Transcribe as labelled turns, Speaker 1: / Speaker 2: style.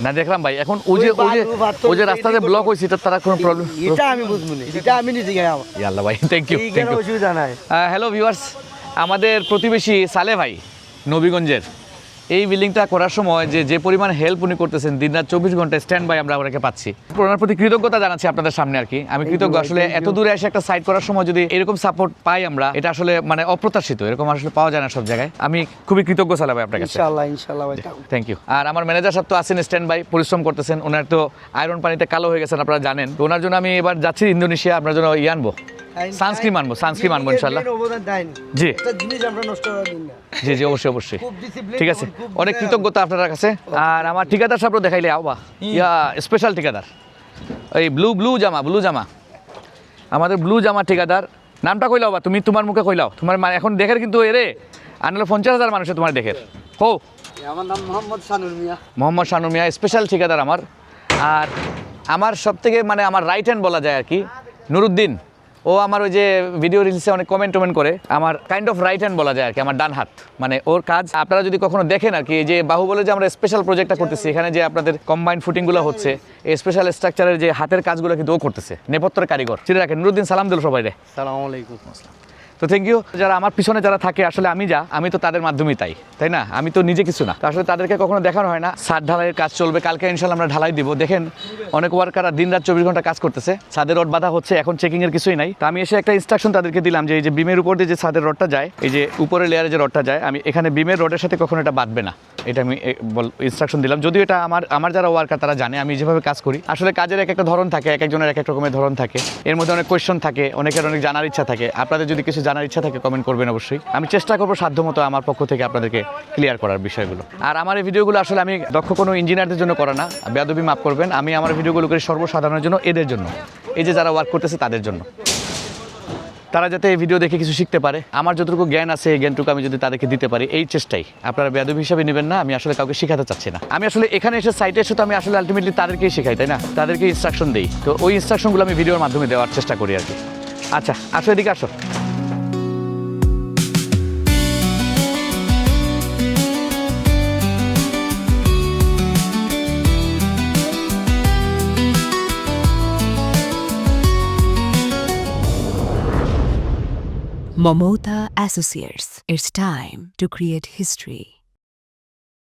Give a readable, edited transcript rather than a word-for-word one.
Speaker 1: না দেখলাম ভাই এখন ওই যে রাস্তাতে ব্লক হয়েছে এটা তারা কোনো প্রবলেম
Speaker 2: এটা আমি বুঝবো না, এটা আমি নিজে গেলাম।
Speaker 1: আল্লাহ ভাই থ্যাংক ইউ
Speaker 2: এই অসুবিধা নাই।
Speaker 1: হ্যালো ভিউয়ার্স, আমাদের প্রতিবেশী সালে ভাই নবীগঞ্জের এই বিল্ডিংটা করার সময় যে পরিমাণ হেল্প উনি করতেছেন, দিন রাত 24 ঘন্টা স্ট্যান্ড বাই আমরা ওনাকে পাচ্ছি। ওনার প্রতি কৃতজ্ঞতা জানাচ্ছি আপনাদের সামনে আর কি। আমি কৃতজ্ঞ আসলে এত দূরে এসে একটা সাইট করার সময় যদি এরকম সাপোর্ট পাই আমরা, এটা আসলে মানে অপ্রত্যাশিত, এরকম আসলে পাওয়া যায় না সব জায়গায়। আমি খুবই কৃতজ্ঞ সালে ভাই আপনার কাছে।
Speaker 2: ইনশাআল্লাহ ভাই।
Speaker 1: Thank you. আর আমার ম্যানেজার সাহেব তো আছেন স্ট্যান্ড বাই, পরিশ্রম করতেছেন। ওনার তো আয়রন পানিতে কালো হয়ে গেছেন আপনারা জানেন। তো ওনার জন্য আমি এবার যাচ্ছি ইন্দোনেশিয়া, আপনার জন্য আনবো সানস্ক্রিন আনবো ইনশাআল্লাহ। জি জি জি অবশ্যই অবশ্যই, ঠিক আছে। অনেক কৃতজ্ঞতা আপনার কাছে। আর আমার ঠিকাদার সাহেব দেখাইলে আবা ইয়া স্পেশাল ঠিকাদার, এই ব্লু জামা আমাদের ব্লু জামা ঠিকাদার। নামটা কইলাও বা তুমি, তোমার মুখে কইলাও, তোমার এখন দেখের কিন্তু এরে আনলে 50,000 মানুষে তোমার দেখের। হো
Speaker 2: আমার নাম
Speaker 1: মোহাম্মদ শানুর মিয়া, স্পেশাল ঠিকাদার আমার। আর আমার সব থেকে মানে আমার রাইট হ্যান্ড বলা যায় আর কি, নুরুদ্দিন। ও আমার ওই যে ভিডিও রিলসে অনেক কমেন্ট করে, আমার কাইন্ড অফ রাইট হ্যান্ড বলা যায় আর কি, আমার ডান হাত। মানে ওর কাজ আপনারা যদি কখনো দেখেন আর কি, এই যে বাহুবলে যে আমরা স্পেশাল প্রজেক্টটা করতেছি, এখানে যে আপনাদের কম্বাইন্ড ফুটিংগুলো হচ্ছে, এই স্পেশাল স্ট্রাকচারের যে হাতের কাজগুলো কিন্তু ও করতেছে, নেপথ্যের কারিগর। চিনে রাখেন নুরুদ্দিন, সালাম দিল সবাই রে।
Speaker 2: সালাম আলাইকুম।
Speaker 1: তো থ্যাংক ইউ। যারা আমার পিছনে যারা থাকে আসলে আমি তো তাদের মাধ্যমেই তাই না, আমি তো নিজে কিছু না। তো আসলে তাদেরকে কখনো দেখানো হয় না। ছাদ ঢালাইয়ের কাজ চলবে, কালকে ইনশাল্লাহ আমরা ঢালাই দিব। দেখেন অনেক ওয়ার্কাররা দিন রাত 24 ঘন্টা কাজ করতেছে, ছাদের রড বাঁধা হচ্ছে, এখন চেকিং এর কিছুই নাই। তো আমি এসে একটা ইনস্ট্রাকশন তাদেরকে দিলাম যে এই যে বিমের উপর দিয়ে যে ছাদের রডটা যায়, এই যে উপরের লেয়ারে যে রডটা যায়, আমি এখানে বিমের রডের সাথে কখনো এটা বাঁধবে না, এটা আমি ইনস্ট্রাকশন দিলাম। যদিও এটা আমার যারা ওয়ার্কার তারা জানে আমি যেভাবে কাজ করি। আসলে কাজের এক একটা ধরন থাকে, এক একজনের এক এক রকমের ধরন থাকে, এর মধ্যে অনেক কোয়েশ্চন থাকে, অনেকের অনেক জানার ইচ্ছা থাকে। আপনাদের যদি কিছু জানার ইচ্ছা থাকে কমেন্ট করবেন অবশ্যই। আমি চেষ্টা করবো সাধ্যমতো আমার পক্ষ থেকে আপনাদেরকে ক্লিয়ার করার বিষয়গুলো। আর আমার এই ভিডিওগুলো আসলে আমি দক্ষ কোনো ইঞ্জিনিয়ারদের জন্য করা না, বেয়াদবি মাফ করবেন। আমি আমার ভিডিওগুলো করি সর্বসাধারণের জন্য, এদের জন্য, এই যে যারা ওয়ার্ক করতেছে তাদের জন্য, তারা যাতে এই ভিডিও দেখে কিছু শিখতে পারে। আমার যতটুকু জ্ঞান আছে এই জ্ঞানটুকু আমি যদি তাদেরকে দিতে পারি, এই চেষ্টাই। আপনারা বেয়াদবি হিসাবে নেবেন না, আমি আসলে কাউকে শেখাতে চাচ্ছি না। আমি আসলে এখানে এসে সাইটে এসে তো আমি আসলে আলটিমেটলি তাদেরকেই শেখাই, তাই না, তাদেরকে ইনস্ট্রাকশন দিই। তো ওই ইনস্ট্রাকশনগুলো আমি ভিডিওর মাধ্যমে দেওয়ার চেষ্টা করি আর কি। আচ্ছা আসো, এদিকে আসো।
Speaker 3: Momota Associates. It's time to create history.